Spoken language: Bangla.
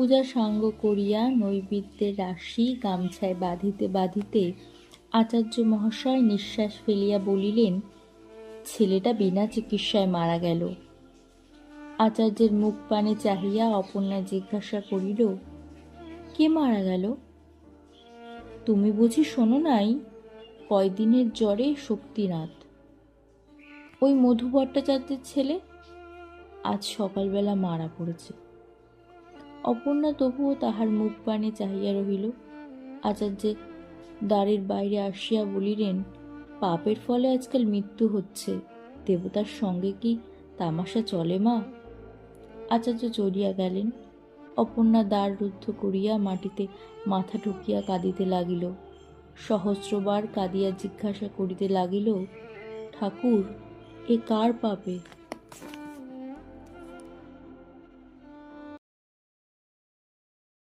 পূজা সাঙ্গ করিয়া নৈবেদ্যের রাশি গামছায় বাঁধিতে বাঁধিতে আচার্য মহাশয় নিঃশ্বাস ফেলিয়া বলিলেন, ছেলেটা বিনা চিকিৎসায় মারা গেল। আচার্যের মুখ পানে চাহিয়া অপর্ণা জিজ্ঞাসা করিল, কে মারা গেল? তুমি বুঝি শোনো নাই? কয়দিনের জ্বরে শক্তিনাথ, ওই মধু ভট্টাচার্যের ছেলে, আজ সকালবেলা মারা পড়েছে। অপর্ণা তবুও তাহার মুখ পানে চাহিয়া রহিল। আচার্য দ্বারের বাইরে আসিয়া বলিলেন, পাপের ফলে আজকাল মৃত্যু হচ্ছে, দেবতার সঙ্গে কি তামাশা চলে মা? আচার্য চলিয়া গেলেন। অপর্ণা দ্বার রুদ্ধ করিয়া মাটিতে মাথা ঠুকিয়া কাঁদিতে লাগিল। সহস্রবার কাঁদিয়া জিজ্ঞাসা করিতে লাগিল, ঠাকুর, এ কার পাপে?